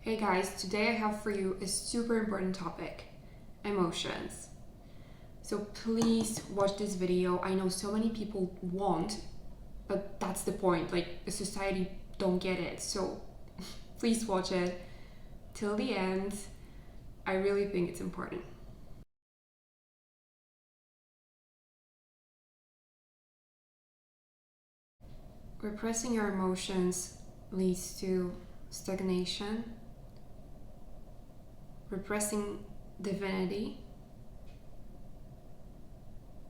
Hey guys, today I have for you a super important topic, emotions. So please watch this video. I know so many people won't, but that's the point. Like, the society don't get it. So please watch it till the end. I really think it's important. Repressing your emotions leads to stagnation, repressing divinity,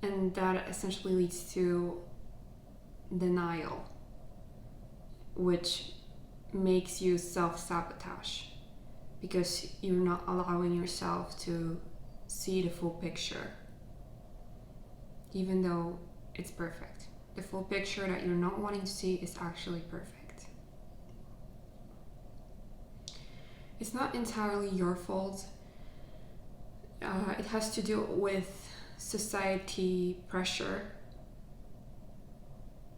and that essentially leads to denial, which makes you self-sabotage because you're not allowing yourself to see the full picture, even though it's perfect. The full picture that you're not wanting to see is actually perfect. It's not entirely your fault. It has to do with society pressure,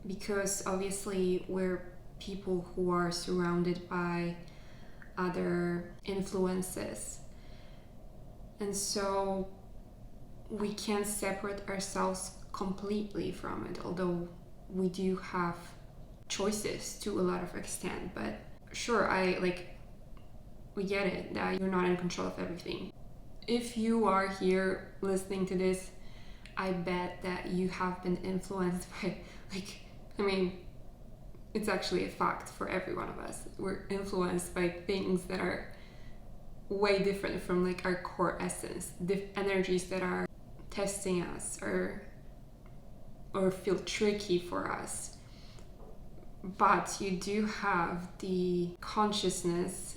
because obviously we're people who are surrounded by other influences, and so we can't separate ourselves completely from it, although we do have choices to a lot of extent. But sure, we get it that you're not in control of everything. If you are here listening to this, I bet that you have been influenced by, it's actually a fact for every one of us. We're influenced by things that are way different from our core essence, the energies that are testing us or feel tricky for us. But you do have the consciousness,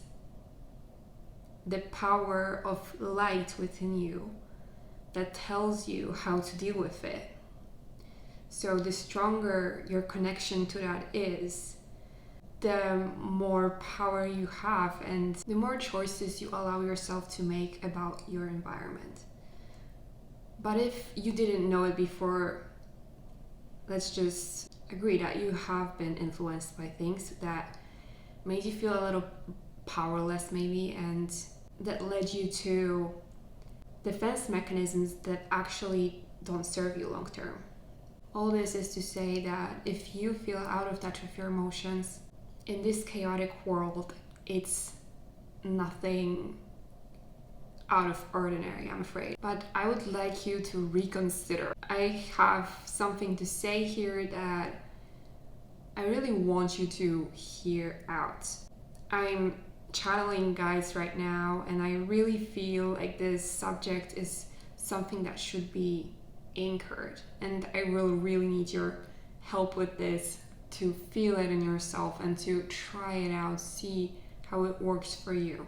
the power of light within you that tells you how to deal with it. So the stronger your connection to that is, the more power you have and the more choices you allow yourself to make about your environment. But if you didn't know it before, let's just agree that you have been influenced by things that made you feel a little powerless maybe, and that led you to defense mechanisms that actually don't serve you long term. All this is to say that if you feel out of touch with your emotions in this chaotic world, it's nothing out of ordinary, I'm afraid. But I would like you to reconsider. I have something to say here that I really want you to hear out. I'm channeling guides right now, and I really feel like this subject is something that should be anchored, and I will really need your help with this to feel it in yourself and to try it out, see how it works for you.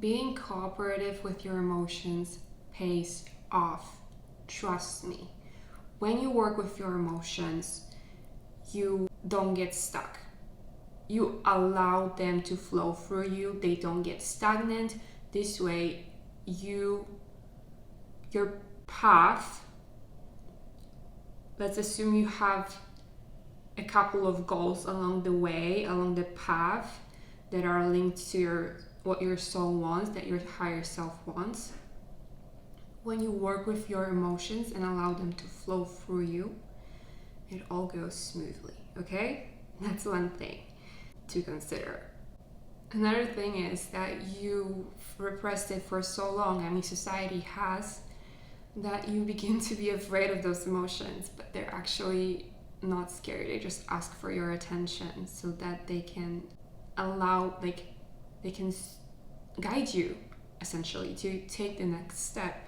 Being cooperative with your emotions pays off. Trust me. When you work with your emotions, you don't get stuck. You allow them to flow through you. They don't get stagnant. This way, your path, let's assume you have a couple of goals along the way, along the path, that are linked to what your soul wants, that your higher self wants. When you work with your emotions and allow them to flow through you, it all goes smoothly, okay? That's one thing to consider. Another thing is that you repressed it for so long, society has, that you begin to be afraid of those emotions, but they're actually not scary. They just ask for your attention so that they can they can guide you essentially to take the next step,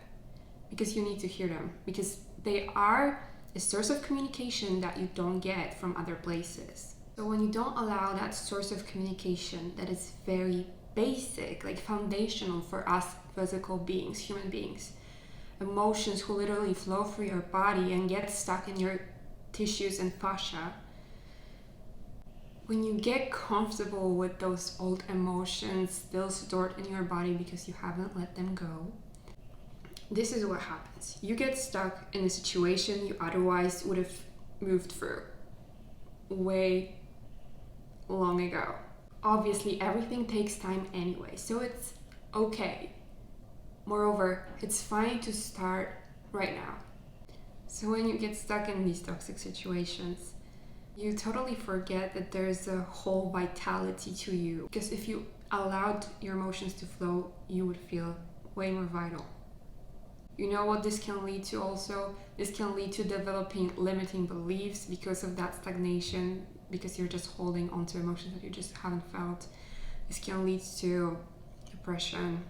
because you need to hear them, because they are a source of communication that you don't get from other places. So when you don't allow that source of communication that is very basic, foundational for us physical beings, human beings, emotions who literally flow through your body and get stuck in your tissues and fascia, when you get comfortable with those old emotions still stored in your body because you haven't let them go, this is what happens. You get stuck in a situation you otherwise would have moved through way long ago. Obviously, everything takes time anyway, so it's okay. Moreover, it's fine to start right now. So when you get stuck in these toxic situations, you totally forget that there's a whole vitality to you. Because if you allowed your emotions to flow, you would feel way more vital. You know what this can lead to also? This can lead to developing limiting beliefs because of that stagnation, because you're just holding on to emotions that you just haven't felt. This can lead to depression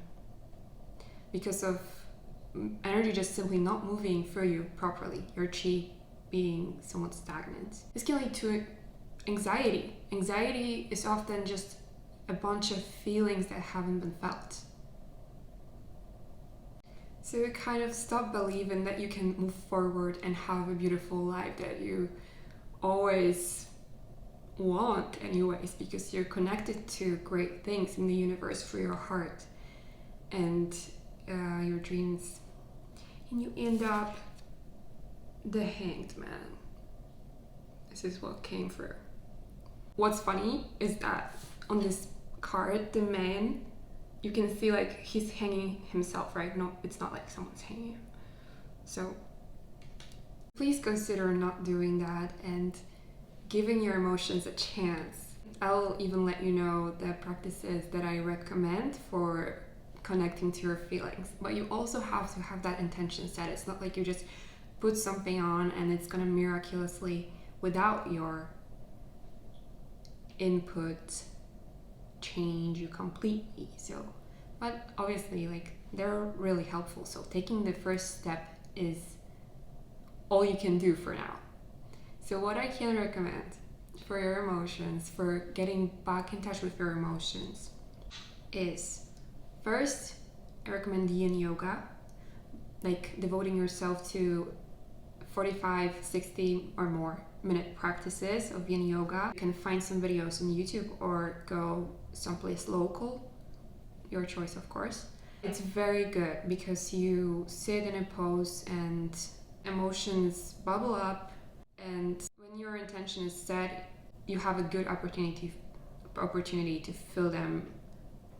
because of energy just simply not moving through you properly, your chi being somewhat stagnant. This can lead to anxiety. Anxiety is often just a bunch of feelings that haven't been felt. So you kind of stop believing that you can move forward and have a beautiful life that you always want anyways, because you're connected to great things in the universe through your heart and your dreams. And you end up the Hanged Man. This is what came through. What's funny is that on this card, the man, you can see like he's hanging himself, right? No, it's not like someone's hanging him. So please consider not doing that and giving your emotions a chance. I'll even let you know the practices that I recommend for connecting to your feelings. But you also have to have that intention set. It's not like you just put something on and it's gonna miraculously, without your input, change you completely. So, but obviously, like, they're really helpful. So taking the first step is all you can do for now. So what I can recommend for your emotions, for getting back in touch with your emotions, is first, I recommend yin yoga, like devoting yourself to 45, 60 or more minute practices of yin yoga. You can find some videos on YouTube or go someplace local, your choice of course. It's very good because you sit in a pose and emotions bubble up, and when your intention is set, you have a good opportunity to feel them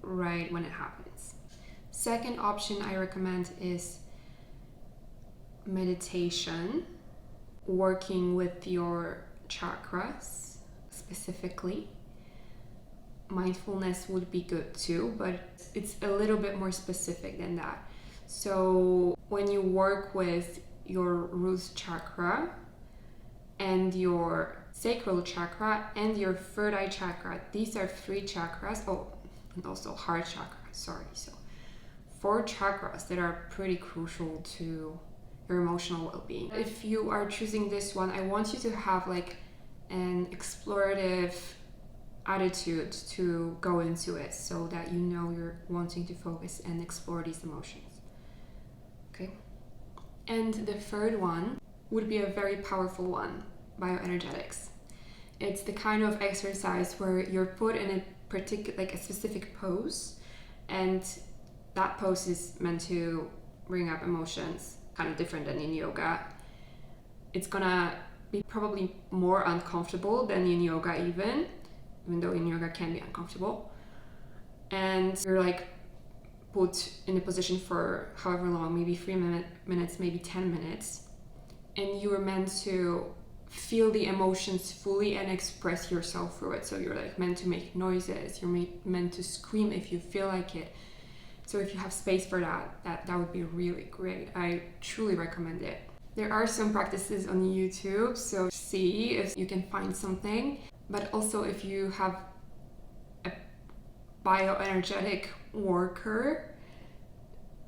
right when it happens. Second option I recommend is meditation, working with your chakras specifically. Mindfulness would be good too, but it's a little bit more specific than that. So when you work with your root chakra and your sacral chakra and your third eye chakra, these are 3 chakras. Oh, and also heart chakra, sorry. So 4 chakras that are pretty crucial to your emotional well-being. If you are choosing this one, I want you to have like an explorative attitude to go into it, so that you know you're wanting to focus and explore these emotions. Okay? And the third one would be a very powerful one, bioenergetics. It's the kind of exercise where you're put in a particular, like a specific pose, and that pose is meant to bring up emotions, kind of different than in yoga. It's gonna be probably more uncomfortable than in yoga even though in yoga can be uncomfortable. And you're like put in a position for however long, maybe 3 minutes, maybe 10 minutes. And you are meant to feel the emotions fully and express yourself through it. So you're like meant to make noises, you're meant to scream if you feel like it. So if you have space for that would be really great. I truly recommend it. There are some practices on YouTube, so see if you can find something. But also if you have a bioenergetic worker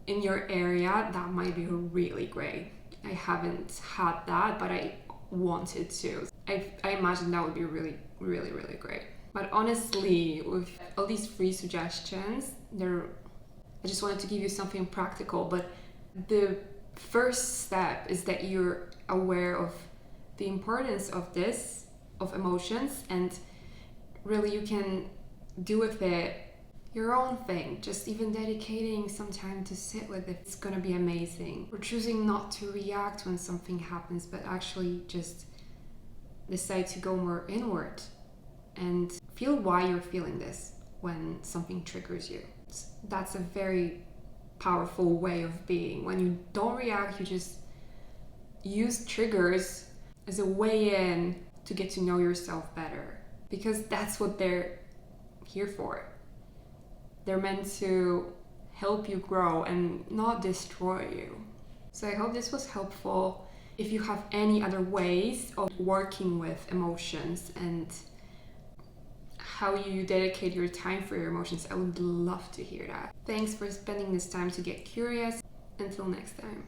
in your area, that might be really great. I haven't had that, but I wanted to. I imagine that would be really, really, really great. But honestly, with all these free suggestions, I just wanted to give you something practical, but the first step is that you're aware of the importance of this, of emotions, and really you can do with it your own thing. Just even dedicating some time to sit with it, it's gonna be amazing. We're choosing not to react when something happens, but actually just decide to go more inward and feel why you're feeling this when something triggers you. That's a very powerful way of being. When you don't react, you just use triggers as a way in to get to know yourself better, because that's what they're here for. They're meant to help you grow and not destroy you. So I hope this was helpful. If you have any other ways of working with emotions and how you dedicate your time for your emotions, I would love to hear that. Thanks for spending this time to get curious. Until next time.